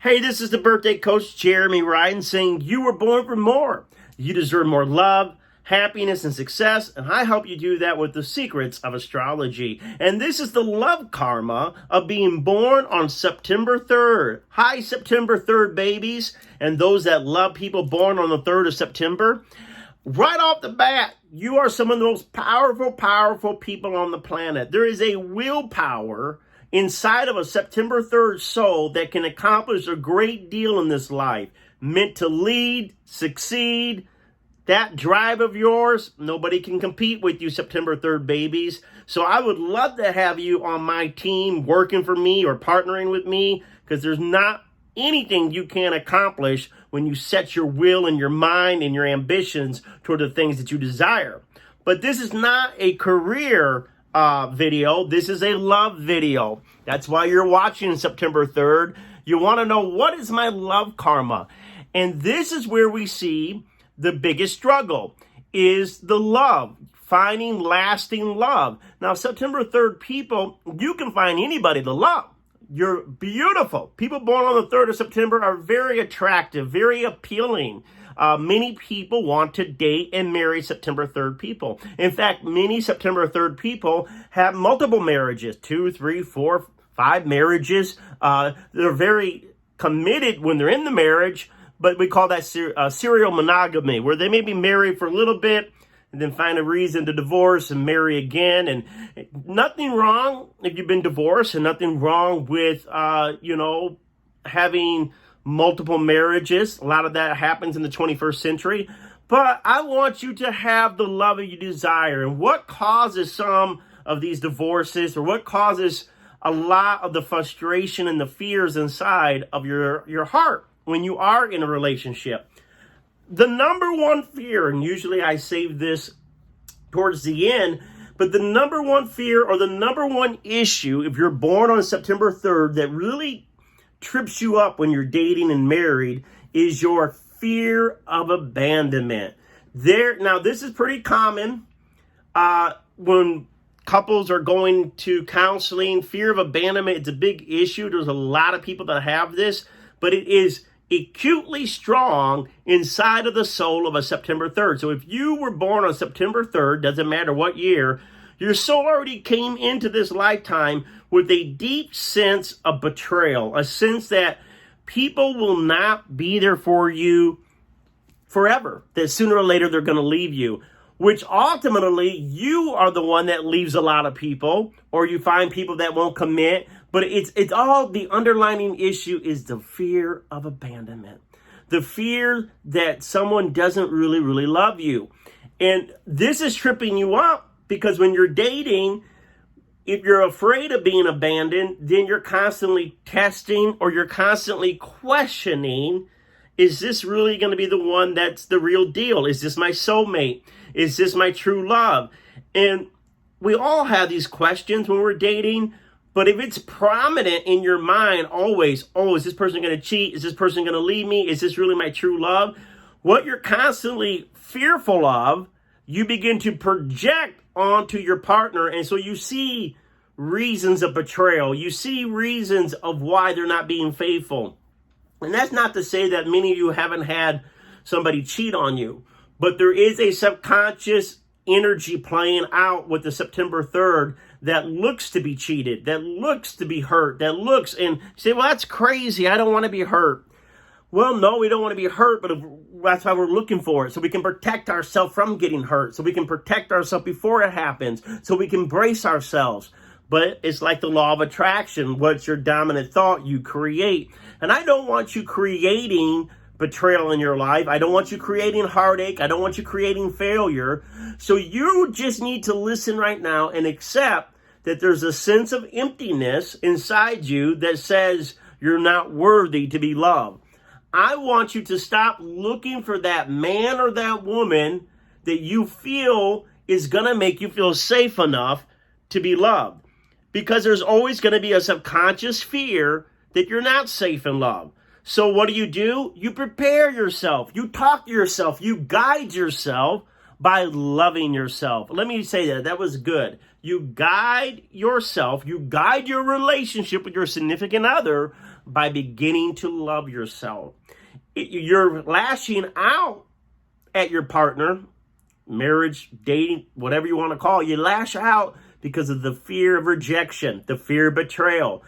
Hey, this is the birthday coach, Jeremy Ryan, saying you were born for more. You deserve more love, happiness, and success, and I help you do that with the secrets of astrology. And this is the love karma of being born on September 3rd. Hi, September 3rd, babies, and those that love people born on the 3rd of September. Right off the bat, you are some of the most powerful people on the planet. There is a willpower inside of a September 3rd soul that can accomplish a great deal in this life. Meant to lead, succeed. That drive of yours, nobody can compete with you, September 3rd babies. So I would love to have you on my team working for me or partnering with me, because there's not anything you can't accomplish when you set your will and your mind and your ambitions toward the things that you desire. But this is not a career video. This is a love video. That's why you're watching September 3rd. You want to know, what is my love karma? And this is where we see the biggest struggle is the love, finding lasting love. Now, September 3rd people, you can find anybody to love. You're beautiful. People born on the 3rd of September are very attractive, very appealing. Many people want to date and marry September 3rd people. In fact, many September 3rd people have multiple marriages, 2, 3, 4, 5 marriages. They're very committed when they're in the marriage, but we call that serial monogamy, where they may be married for a little bit and then find a reason to divorce and marry again. And nothing wrong if you've been divorced, and nothing wrong with, having multiple marriages. A lot of that happens in the 21st century. But I want you to have the love that you desire. And what causes some of these divorces, or what causes a lot of the frustration and the fears inside of your heart when you are in a relationship? The number one fear, and usually I save this towards the end, but the number one fear or the number one issue, if you're born on September 3rd, that really trips you up when you're dating and married, is your fear of abandonment. Now, this is pretty common when couples are going to counseling. Fear of abandonment, it's a big issue. There's a lot of people that have this, but it is acutely strong inside of the soul of a September 3rd. So if you were born on September 3rd, doesn't matter what year, your soul already came into this lifetime with a deep sense of betrayal, a sense that people will not be there for you forever, that sooner or later they're going to leave you, which ultimately you are the one that leaves a lot of people, or you find people that won't commit. But it's all, the underlying issue is the fear of abandonment, the fear that someone doesn't really love you. And this is tripping you up, because when you're dating, if you're afraid of being abandoned, then you're constantly testing, or you're constantly questioning, is this really going to be the one that's the real deal? Is this my soulmate? Is this my true love? And we all have these questions when we're dating. But if it's prominent in your mind always, is this person going to cheat? Is this person going to leave me? Is this really my true love? What you're constantly fearful of, you begin to project onto your partner. And so you see reasons of betrayal. You see reasons of why they're not being faithful. And that's not to say that many of you haven't had somebody cheat on you. But there is a subconscious energy playing out with the September 3rd that looks to be cheated, that looks to be hurt, that looks, and you say, well, that's crazy. I don't want to be hurt. Well, no, we don't want to be hurt, but that's why we're looking for it. So we can protect ourselves from getting hurt. So we can protect ourselves before it happens. So we can brace ourselves. But it's like the law of attraction. What's your dominant thought? You create. And I don't want you creating betrayal in your life. I don't want you creating heartache. I don't want you creating failure. So you just need to listen right now and accept that there's a sense of emptiness inside you that says you're not worthy to be loved. I want you to stop looking for that man or that woman that you feel is going to make you feel safe enough to be loved. Because there's always going to be a subconscious fear that you're not safe in love. So what do? You prepare yourself. You talk to yourself. You guide yourself by loving yourself. Let me say that. That was good. You guide yourself. You guide your relationship with your significant other by beginning to love yourself. You're lashing out at your partner, marriage, dating, whatever you want to call it. You lash out because of the fear of rejection, the fear of betrayal.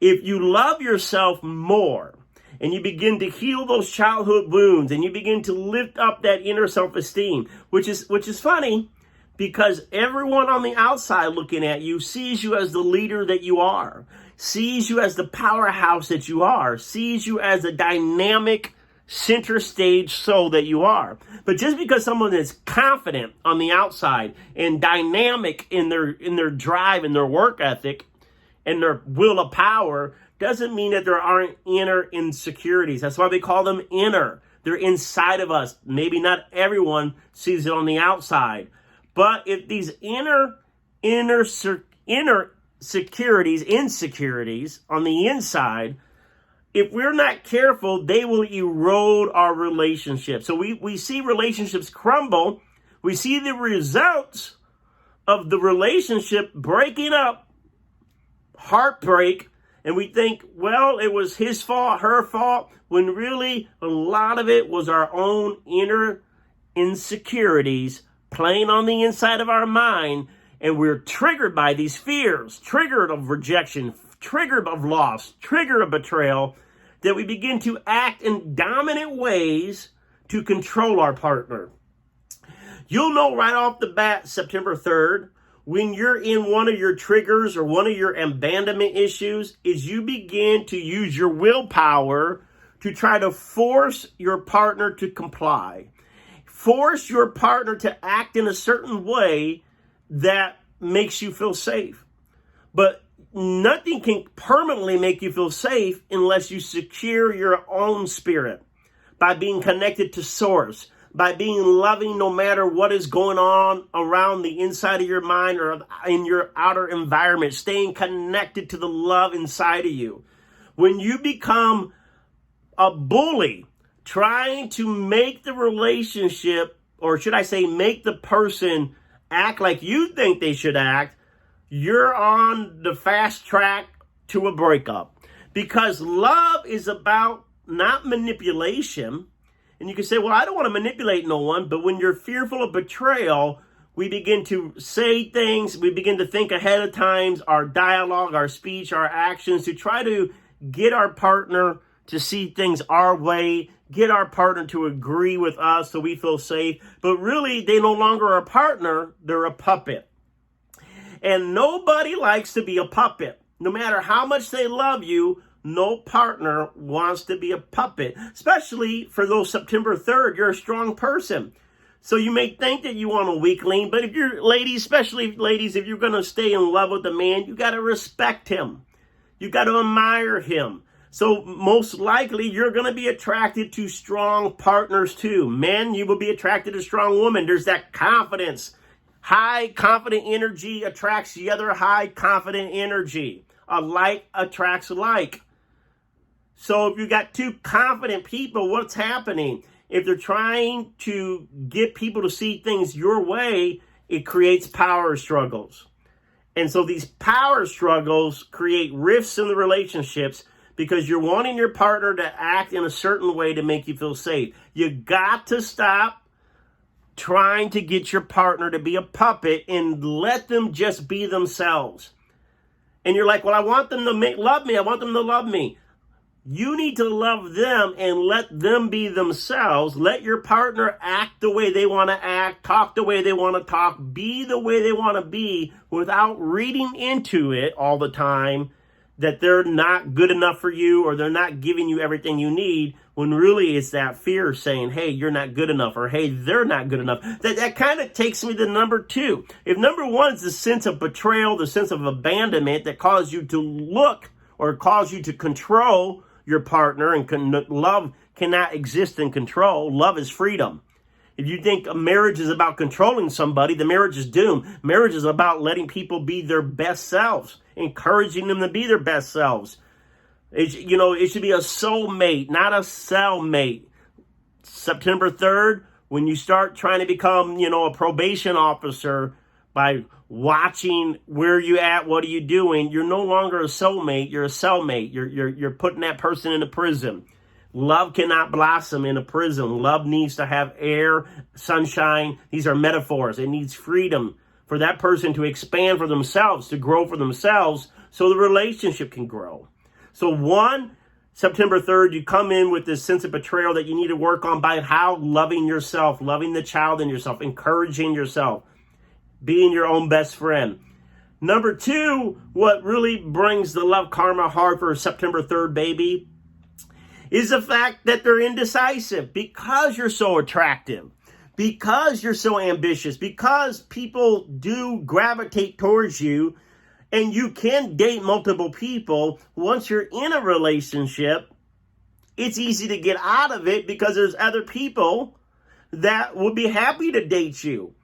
If you love yourself more and you begin to heal those childhood wounds and you begin to lift up that inner self-esteem, which is funny because everyone on the outside looking at you sees you as the leader that you are, sees you as the powerhouse that you are, sees you as a dynamic center stage soul that you are. But just because someone is confident on the outside and dynamic in their drive and their work ethic and their will of power doesn't mean that there aren't inner insecurities. That's why they call them inner. They're inside of us. Maybe not everyone sees it on the outside. But if these insecurities on the inside, if we're not careful, they will erode our relationship. So we see relationships crumble. We see the results of the relationship breaking up, heartbreak, and we think, well, it was his fault, her fault, when really a lot of it was our own inner insecurities playing on the inside of our mind, and we're triggered by these fears, triggered of rejection, triggered of loss, triggered of betrayal, that we begin to act in dominant ways to control our partner. You'll know right off the bat, September 3rd, when you're in one of your triggers or one of your abandonment issues, is you begin to use your willpower to try to force your partner to comply. Force your partner to act in a certain way that makes you feel safe. But nothing can permanently make you feel safe unless you secure your own spirit by being connected to source, by being loving no matter what is going on around the inside of your mind or in your outer environment, staying connected to the love inside of you. When you become a bully, trying to make the relationship, or should I say make the person act like you think they should act, you're on the fast track to a breakup. Because love is about not manipulation. And you can say, well, I don't want to manipulate no one. But when you're fearful of betrayal, we begin to say things. We begin to think ahead of time, our dialogue, our speech, our actions, to try to get our partner to see things our way, get our partner to agree with us so we feel safe. But really, they no longer are a partner. They're a puppet. And nobody likes to be a puppet. No matter how much they love you, no partner wants to be a puppet. Especially for those September 3rd, you're a strong person. So you may think that you want a weakling, but if you're ladies, especially ladies, if you're going to stay in love with a man, you got to respect him. You got to admire him. So most likely you're going to be attracted to strong partners too. Men, you will be attracted to strong women. There's that confidence. High confident energy attracts the other high confident energy. A like attracts like. So if you got two confident people, what's happening? If they're trying to get people to see things your way, it creates power struggles. And so these power struggles create rifts in the relationships because you're wanting your partner to act in a certain way to make you feel safe. You got to stop trying to get your partner to be a puppet and let them just be themselves. And you're like, well, I want them to love me. I want them to love me. You need to love them and let them be themselves. Let your partner act the way they want to act, talk the way they want to talk, be the way they want to be without reading into it all the time that they're not good enough for you or they're not giving you everything you need, when really it's that fear saying, hey, you're not good enough, or hey, they're not good enough. That kind of takes me to number two. If number one is the sense of betrayal, the sense of abandonment that caused you to look or cause you to control your partner, and love cannot exist in control. Love is freedom. If you think a marriage is about controlling somebody, the marriage is doomed. Marriage is about letting people be their best selves, encouraging them to be their best selves. It should be a soulmate, not a cellmate. September 3rd, when you start trying to become, a probation officer by watching where you at, what are you doing. You're no longer a soulmate, you're a cellmate. You're putting that person in a prison. Love cannot blossom in a prison. Love needs to have air, sunshine. These are metaphors. It needs freedom for that person to expand for themselves, to grow for themselves, so the relationship can grow. So September 3rd, you come in with this sense of betrayal that you need to work on by how loving yourself, loving the child in yourself, encouraging yourself, being your own best friend. Number 2, what really brings the love karma hard for a September 3rd baby is the fact that they're indecisive because you're so attractive, because you're so ambitious, because people do gravitate towards you, and you can date multiple people. Once you're in a relationship, it's easy to get out of it because there's other people that would be happy to date you.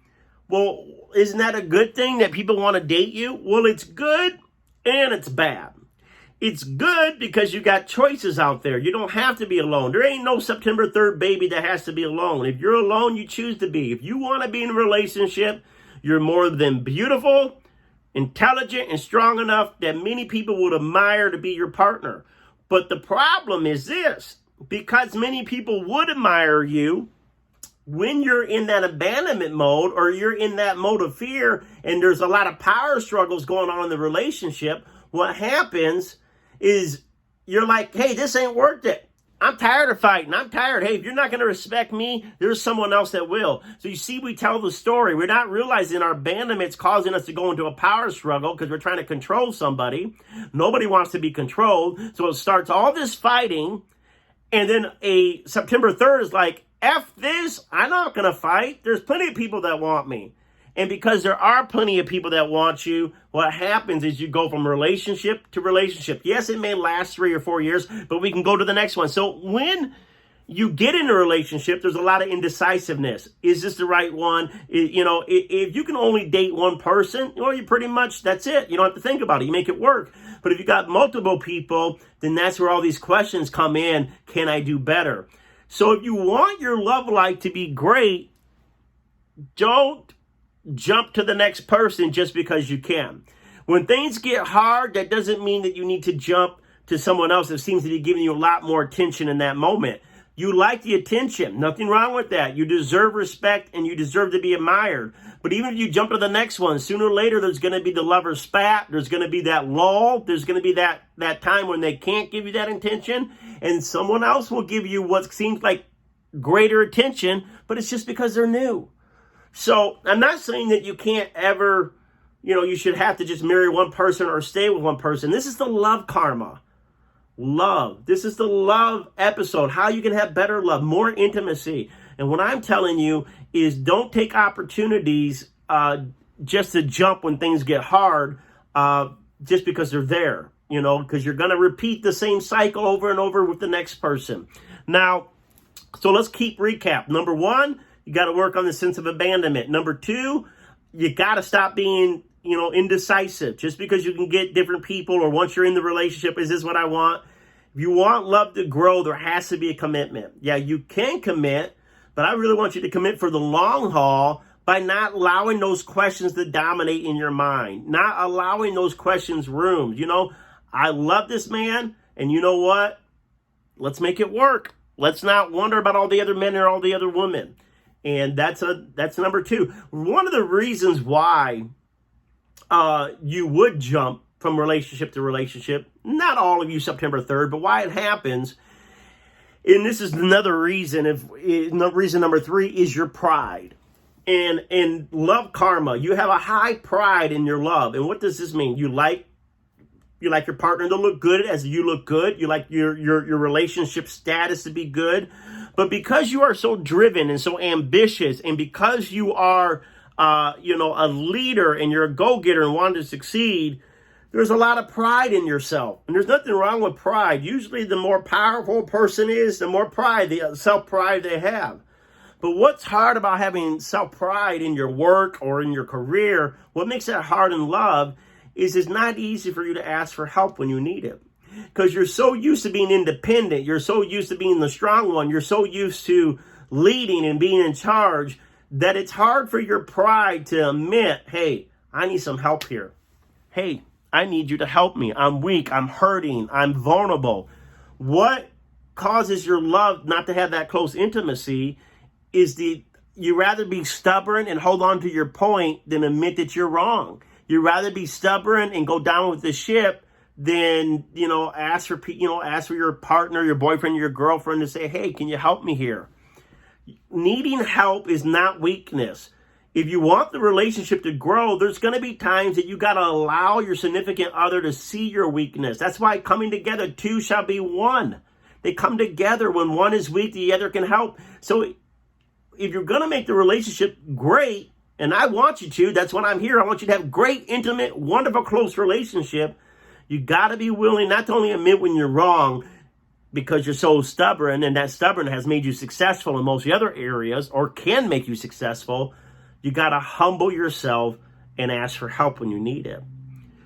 Well, isn't that a good thing that people want to date you? Well, it's good and it's bad. It's good because you got choices out there. You don't have to be alone. There ain't no September 3rd baby that has to be alone. If you're alone, you choose to be. If you want to be in a relationship, you're more than beautiful, intelligent, and strong enough that many people would admire to be your partner. But the problem is this: because many people would admire you, when you're in that abandonment mode or you're in that mode of fear and there's a lot of power struggles going on in the relationship, what happens is you're like, hey, this ain't worth it. I'm tired of fighting. I'm tired. Hey, if you're not going to respect me, there's someone else that will. So you see, we tell the story. We're not realizing our abandonment's causing us to go into a power struggle because we're trying to control somebody. Nobody wants to be controlled. So it starts all this fighting. And then a September 3rd is like, F this, I'm not going to fight. There's plenty of people that want me. And because there are plenty of people that want you, what happens is you go from relationship to relationship. Yes, it may last 3 or 4 years, but we can go to the next one. So when you get in a relationship, there's a lot of indecisiveness. Is this the right one? If you can only date one person, you pretty much, that's it. You don't have to think about it. You make it work. But if you got multiple people, then that's where all these questions come in. Can I do better? So if you want your love life to be great, don't jump to the next person just because you can. When things get hard, that doesn't mean that you need to jump to someone else that seems to be giving you a lot more attention in that moment. You like the attention. Nothing wrong with that. You deserve respect and you deserve to be admired. But even if you jump to the next one, sooner or later, there's going to be the lover's spat. There's going to be that lull. There's going to be that time when they can't give you that attention. And someone else will give you what seems like greater attention, but it's just because they're new. So I'm not saying that you can't ever, you should have to just marry one person or stay with one person. This is the love karma. Love. This is the love episode. How you can have better love, more intimacy. And what I'm telling you is don't take opportunities just to jump when things get hard just because they're there, because you're going to repeat the same cycle over and over with the next person. Now, so let's keep recap. Number 1, you got to work on the sense of abandonment. Number 2, you got to stop being, indecisive. Just because you can get different people or once you're in the relationship, is this what I want? If you want love to grow, there has to be a commitment. Yeah, you can commit, but I really want you to commit for the long haul by not allowing those questions to dominate in your mind. Not allowing those questions room. I love this man, and you know what? Let's make it work. Let's not wonder about all the other men or all the other women. And that's number 2. One of the reasons why you would jump from relationship to relationship, not all of you September 3rd, but why it happens, and this is another reason, reason number 3 is your pride. And love karma, you have a high pride in your love. And what does this mean? You like your partner to look good as you look good. You like your relationship status to be good. But because you are so driven and so ambitious, and because you are, a leader and you're a go-getter and want to succeed, there's a lot of pride in yourself. And there's nothing wrong with pride. Usually the more powerful a person is, the more pride, the self-pride they have. But what's hard about having self-pride in your work or in your career, what makes that hard in love, is it's not easy for you to ask for help when you need it. Because you're so used to being independent. You're so used to being the strong one. You're so used to leading and being in charge that it's hard for your pride to admit, hey, I need some help here. Hey, I need you to help me. I'm weak. I'm hurting. I'm vulnerable. What causes your love not to have that close intimacy is you rather be stubborn and hold on to your point than admit that you're wrong. You rather be stubborn and go down with the ship than, ask for your partner, your boyfriend, your girlfriend to say, hey, can you help me here? Needing help is not weakness. If you want the relationship to grow, there's going to be times that you got to allow your significant other to see your weakness. That's why coming together, two shall be one. They come together. When one is weak, the other can help. So if you're going to make the relationship great, and I want you to, that's why I'm here. I want you to have great, intimate, wonderful, close relationship. You got to be willing not to only admit when you're wrong because you're so stubborn, and that stubborn has made you successful in most of the other areas or can make you successful. You got to humble yourself and ask for help when you need it.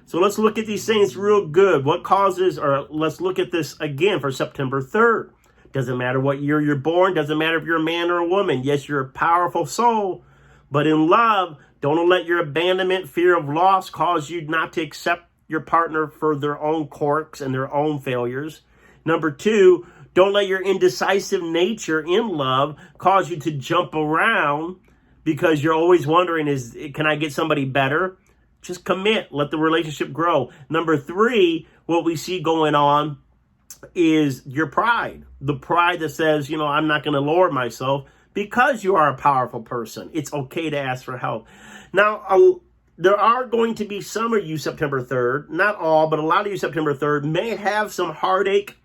So let's look at these things real good. What causes, or let's look at this again for September 3rd. Doesn't matter what year you're born. Doesn't matter if you're a man or a woman. Yes, you're a powerful soul. But in love, don't let your abandonment, fear of loss cause you not to accept your partner for their own quirks and their own failures. Number 2, don't let your indecisive nature in love cause you to jump around because you're always wondering, can I get somebody better? Just commit. Let the relationship grow. Number 3, what we see going on is your pride. The pride that says, I'm not going to lower myself because you are a powerful person. It's okay to ask for help. Now, there are going to be some of you September 3rd, not all, but a lot of you September 3rd may have some heartache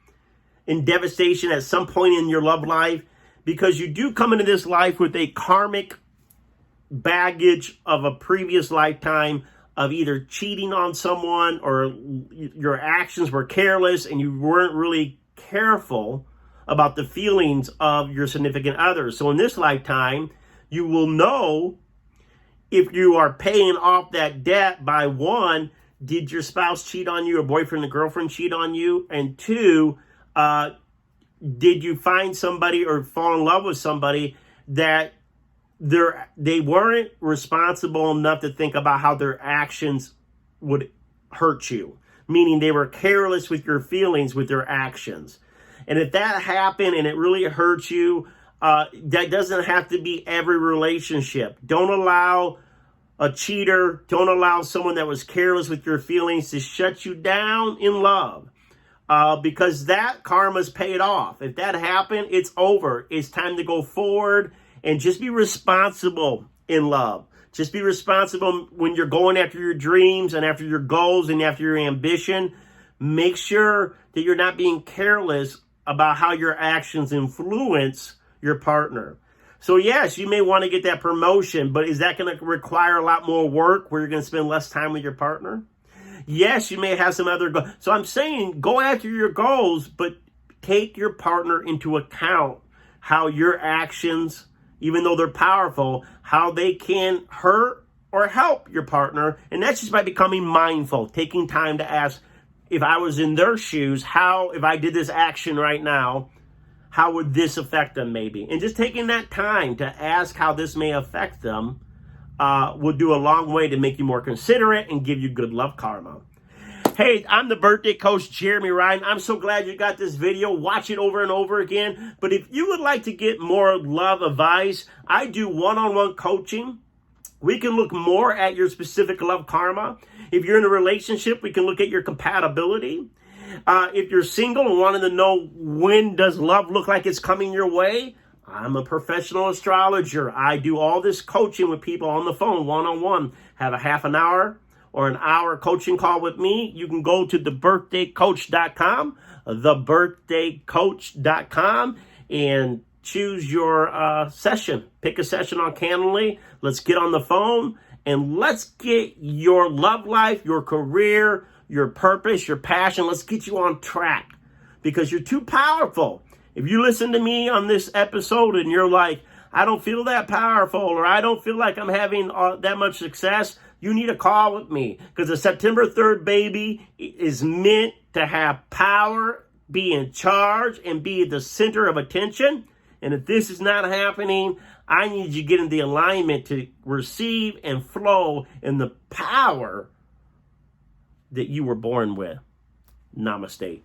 and devastation at some point in your love life because you do come into this life with a karmic baggage of a previous lifetime of either cheating on someone or your actions were careless and you weren't really careful about the feelings of your significant other. So in this lifetime, you will know if you are paying off that debt by 1, did your spouse cheat on you or boyfriend or girlfriend cheat on you? And 2, did you find somebody or fall in love with somebody that they weren't responsible enough to think about how their actions would hurt you, meaning they were careless with your feelings with their actions. And if that happened and it really hurts you, that doesn't have to be every relationship. Don't allow a cheater, don't allow someone that was careless with your feelings to shut you down in love. Because that karma's paid off. If that happened, it's over. It's time to go forward and just be responsible in love. Just be responsible when you're going after your dreams and after your goals and after your ambition. Make sure that you're not being careless about how your actions influence your partner. So yes, you may want to get that promotion, but is that going to require a lot more work where you're going to spend less time with your partner? Yes, you may have some other goals. So I'm saying go after your goals, but take your partner into account how your actions, even though they're powerful, how they can hurt or help your partner. And that's just by becoming mindful, taking time to ask, if I was in their shoes, if I did this action right now, how would this affect them maybe? And just taking that time to ask how this may affect them will do a long way to make you more considerate and give you good love karma. Hey, I'm the birthday coach, Jeremy Ryan. I'm so glad you got this video. Watch it over and over again. But if you would like to get more love advice, I do one-on-one coaching. We can look more at your specific love karma. If you're in a relationship, we can look at your compatibility. If you're single and wanting to know when does love look like it's coming your way, I'm a professional astrologer. I do all this coaching with people on the phone, one-on-one. Have a half an hour or an hour coaching call with me. You can go to thebirthdaycoach.com, thebirthdaycoach.com, and choose your session. Pick a session on Calendly. Let's get on the phone and let's get your love life, your career, your purpose, your passion. Let's get you on track because you're too powerful. If you listen to me on this episode and you're like, I don't feel that powerful, or I don't feel like I'm having that much success, you need a call with me because the September 3rd baby is meant to have power, be in charge, and be the center of attention. And if this is not happening, I need you to get in the alignment to receive and flow in the power that you were born with. Namaste.